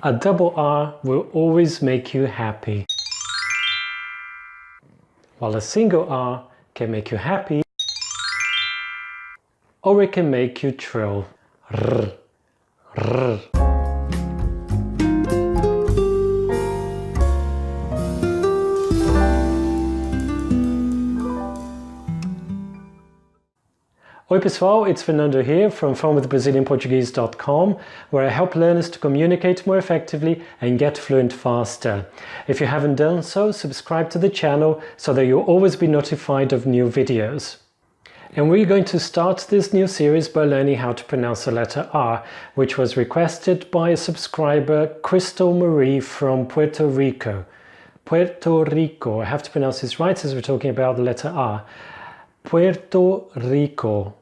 A double R will always make you happy, while a single R can make you happy or it can make you trill. R, r. Oi pessoal, it's Fernando here from PhoneWithBrazilianPortuguese.com, where I help learners to communicate more effectively and get fluent faster. If you haven't done so, subscribe to the channel so that you'll always be notified of new videos. And we're going to start this new series by learning how to pronounce the letter R, which was requested by a subscriber, Crystal Marie from Puerto Rico. Puerto Rico, I have to pronounce this right as we're talking about the letter R. Puerto Rico.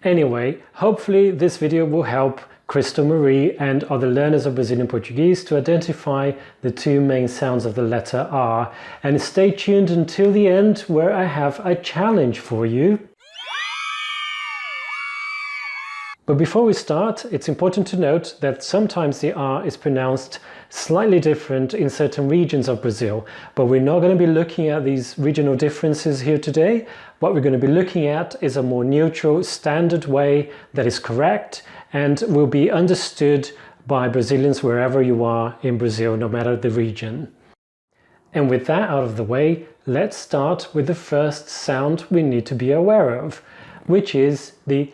Anyway, hopefully this video will help Crystal Marie and other learners of Brazilian Portuguese to identify the two main sounds of the letter R. And stay tuned until the end, where I have a challenge for you. But before we start, it's important to note that sometimes the R is pronounced slightly different in certain regions of Brazil, but we're not going to be looking at these regional differences here today. What we're going to be looking at is a more neutral, standard way that is correct and will be understood by Brazilians wherever you are in Brazil, no matter the region. And with that out of the way, let's start with the first sound we need to be aware of, which is the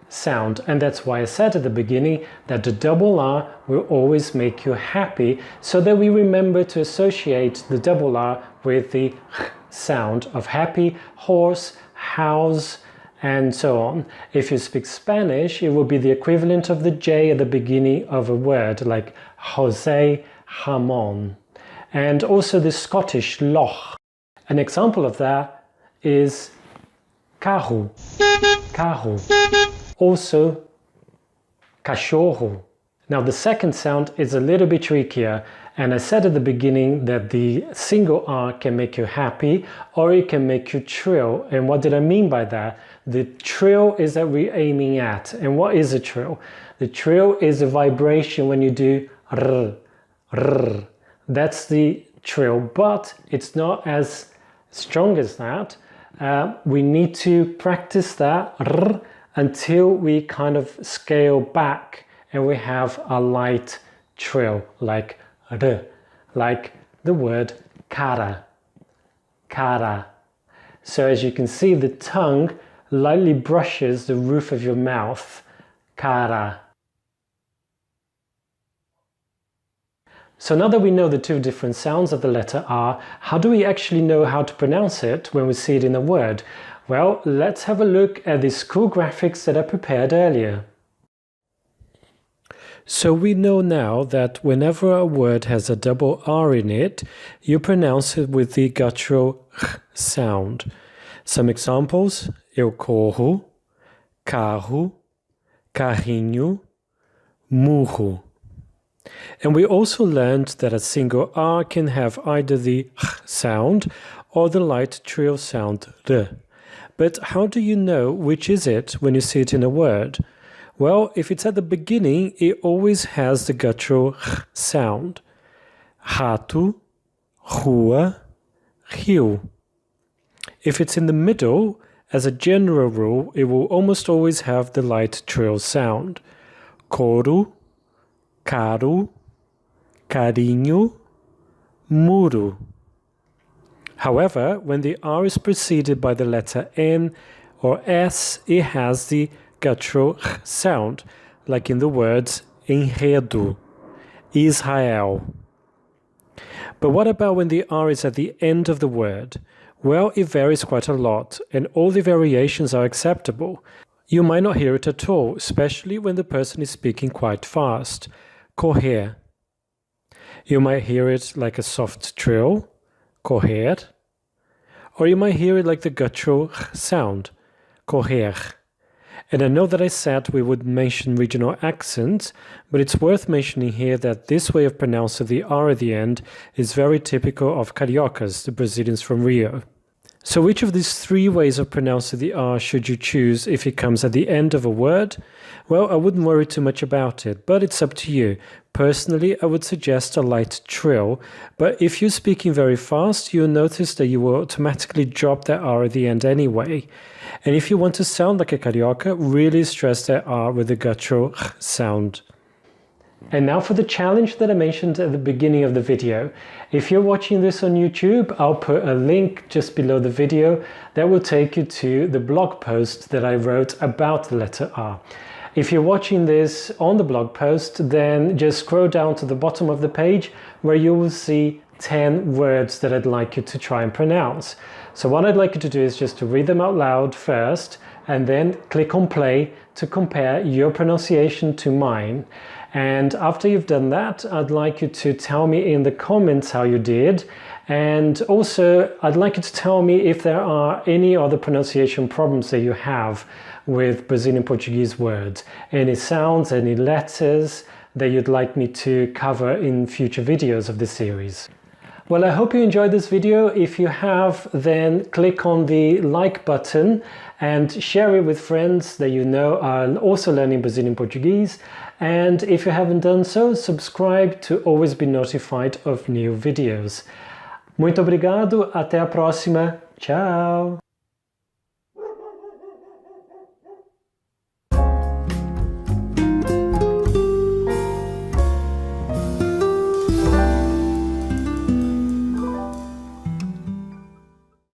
sound. And that's why I said at the beginning that the double R will always make you happy, so that we remember to associate the double R with the sound of happy, horse, house, and so on. If you speak Spanish, it will be the equivalent of the J at the beginning of a word, like José, Ramon. And also the Scottish loch. An example of that is carro, carro. Also, cachorro. Now the second sound is a little bit trickier, and I said at the beginning that the single R can make you happy or it can make you trill. And what did I mean by that? The trill is that we're aiming at. And what is a trill? The trill is a vibration when you do r, r. That's the trill, but it's not as strong as that. We need to practice that r until we kind of scale back and we have a light trill, like r, like the word cara, cara. So as you can see, the tongue lightly brushes the roof of your mouth, cara. So now that we know the two different sounds of the letter R, how do we actually know how to pronounce it when we see it in a word? Well, let's have a look at the school graphics that I prepared earlier. So we know now that whenever a word has a double R in it, you pronounce it with the guttural sound. Some examples: eu corro, carro, carrinho, murro. And we also learned that a single R can have either the sound or the light trill sound r. But how do you know which is it when you see it in a word? Well, if it's at the beginning, it always has the guttural sound. Rato, rua, rio. If it's in the middle, as a general rule, it will almost always have the light trill sound. Coro, caro, carinho, muro. However, when the R is preceded by the letter N or S, it has the guttural sound, like in the words enredo, Israel. But what about when the R is at the end of the word? Well, it varies quite a lot, and all the variations are acceptable. You might not hear it at all, especially when the person is speaking quite fast. Correr. You might hear it like a soft trill, correr, or you might hear it like the guttural sound, correr. And I know that I said we would mention regional accents, but it's worth mentioning here that this way of pronouncing the R at the end is very typical of cariocas, the Brazilians from Rio. So which of these three ways of pronouncing the R should you choose if it comes at the end of a word? Well, I wouldn't worry too much about it, but it's up to you. Personally, I would suggest a light trill, but if you're speaking very fast, you'll notice that you will automatically drop that R at the end anyway. And if you want to sound like a carioca, really stress that R with the guttural sound. And now for the challenge that I mentioned at the beginning of the video. If you're watching this on YouTube, I'll put a link just below the video that will take you to the blog post that I wrote about the letter R. If you're watching this on the blog post, then just scroll down to the bottom of the page where you will see 10 words that I'd like you to try and pronounce. So what I'd like you to do is just to read them out loud first and then click on play to compare your pronunciation to mine. And after you've done that, I'd like you to tell me in the comments how you did. And also, I'd like you to tell me if there are any other pronunciation problems that you have with Brazilian Portuguese words. Any sounds, any letters that you'd like me to cover in future videos of this series. Well, I hope you enjoyed this video. If you have, then click on the like button and share it with friends that you know are also learning Brazilian Portuguese. And if you haven't done so, subscribe to always be notified of new videos. Muito obrigado, até a próxima. Tchau!